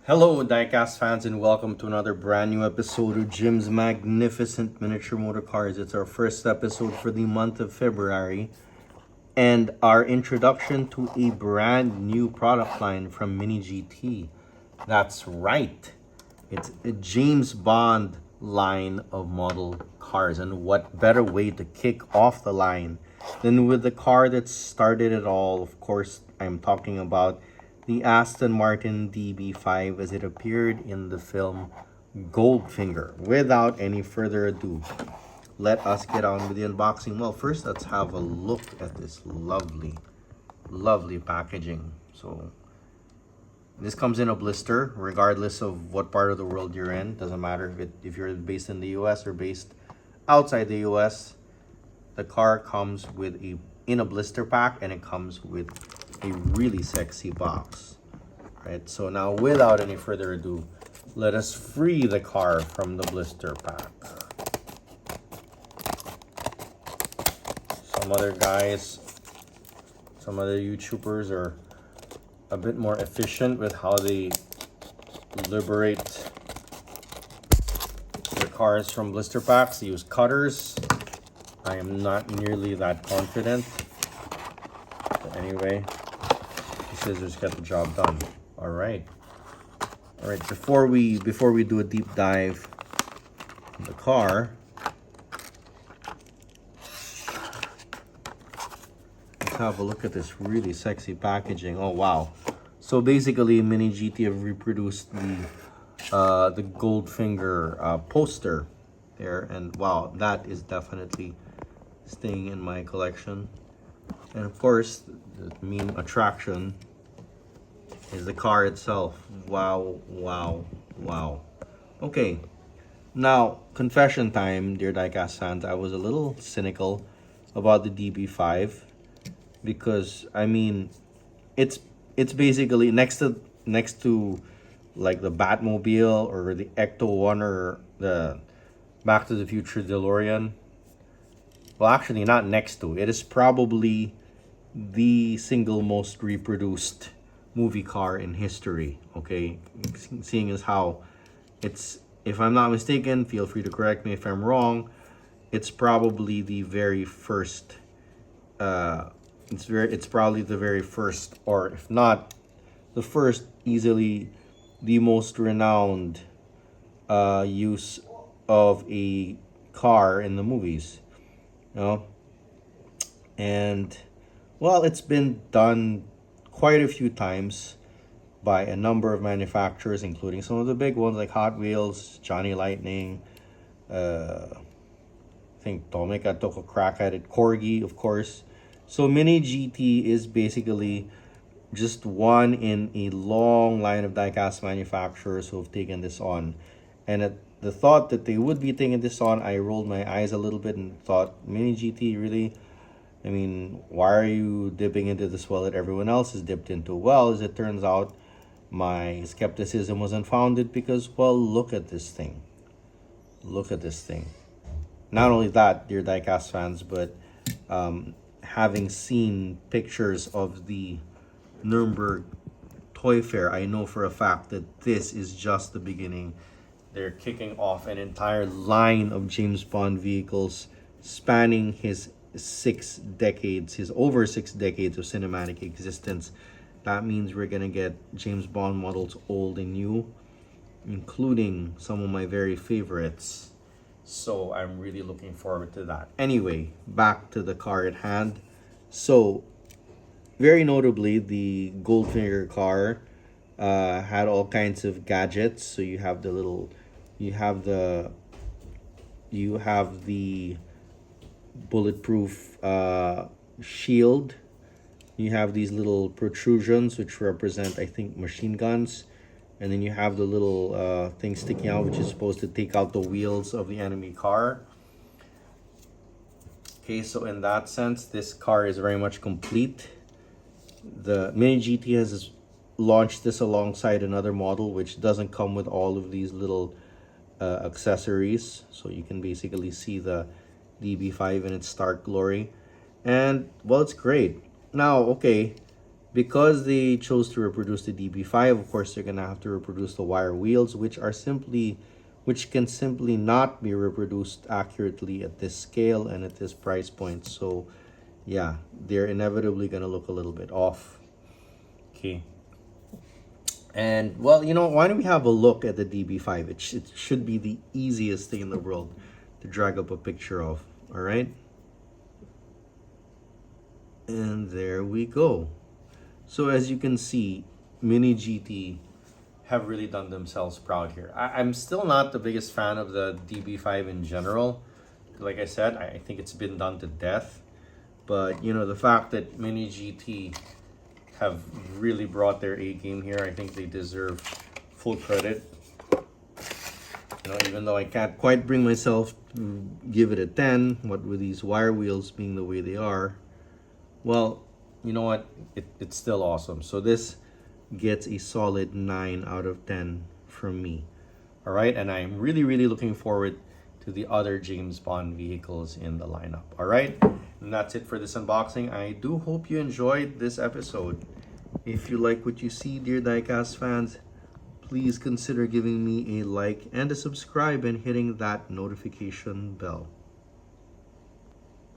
Hello, diecast fans, and welcome to another brand new episode of Jim's Magnificent Miniature Motor Cars. It's our first episode for the month of February and our introduction to a brand new product line from Mini GT. That's right, it's a James Bond line of model cars, and what better way to kick off the line than with the car that started it all. Of course, I'm talking about the Aston Martin DB5 as it appeared in the film Goldfinger. Without any further ado, let us get on with the unboxing. Well, first let's have a look at this lovely packaging. So this comes in a blister regardless of what part of the world you're in. Doesn't matter if you're based in the US or based outside the US. The car comes with in a blister pack, and it comes with a really sexy box. Right, so now without any further ado, let us free the car from the blister pack. Some other YouTubers are a bit more efficient with how they liberate their cars from blister packs. They use cutters. I am not nearly that confident. But anyway, the scissors get the job done. All right. Before we do a deep dive in the car, let's have a look at this really sexy packaging. Oh wow! So basically, Mini GT have reproduced the Goldfinger poster there, and wow, that is definitely staying in my collection. And of course, the main attraction is the car itself. Wow. Okay, now confession time, dear diecast fans. I was a little cynical about the DB5 because I mean, it's basically next to like the Batmobile or the Ecto-1 or the Back to the Future DeLorean. Well, actually, not next to. It is probably the single most reproduced movie car in history. Okay, seeing as how it's, if I'm not mistaken, feel free to correct me if I'm wrong, it's probably the very first. It's probably the very first, or if not the first, easily the most renowned use of a car in the movies. You know? And well, it's been done quite a few times by a number of manufacturers, including some of the big ones like Hot Wheels, Johnny Lightning, I think Tomica took a crack at it, Corgi, of course. So Mini GT is basically just one in a long line of diecast manufacturers who have taken this on. And at the thought that they would be taking this on, I rolled my eyes a little bit and thought, Mini GT, really? I mean, why are you dipping into this well that everyone else has dipped into? Well, as it turns out, my skepticism was unfounded because, well, look at this thing. Look at this thing. Not only that, dear diecast fans, but having seen pictures of the Nuremberg Toy Fair, I know for a fact that this is just the beginning. They're kicking off an entire line of James Bond vehicles spanning his over 6 decades of cinematic existence. That means we're gonna get James Bond models old and new, including some of my very favorites. So I'm really looking forward to that. Anyway, back to the car at hand. So very notably, the Goldfinger car had all kinds of gadgets. So you have the bulletproof shield. You have these little protrusions which represent, I think, machine guns, and then you have the little thing sticking out which is supposed to take out the wheels of the enemy car. Okay, so in that sense, this car is very much complete. The Mini GT has launched this alongside another model which doesn't come with all of these little accessories, so you can basically see the DB5 in its stark glory. And well, it's great. Now, okay, Because they chose to reproduce the DB5, of course, they're gonna have to reproduce the wire wheels, which can simply not be reproduced accurately at this scale and at this price point. So, yeah, they're inevitably gonna look a little bit off. Okay. And well, why don't we have a look at the DB5? It should be the easiest thing in the world to drag up a picture of. All right. And there we go. So as you can see, Mini GT have really done themselves proud here. I'm still not the biggest fan of the DB5 in general. Like I said, I think it's been done to death. But, the fact that Mini GT have really brought their A game here, I think they deserve full credit. Even though I can't quite bring myself to give it a 10, what with these wire wheels being the way they are, well, you know what? It's still awesome. So this gets a solid 9 out of 10 from me. All right, and I'm really, really looking forward to the other James Bond vehicles in the lineup. All right, and that's it for this unboxing. I do hope you enjoyed this episode. If you like what you see, dear diecast fans, please consider giving me a like and a subscribe and hitting that notification bell.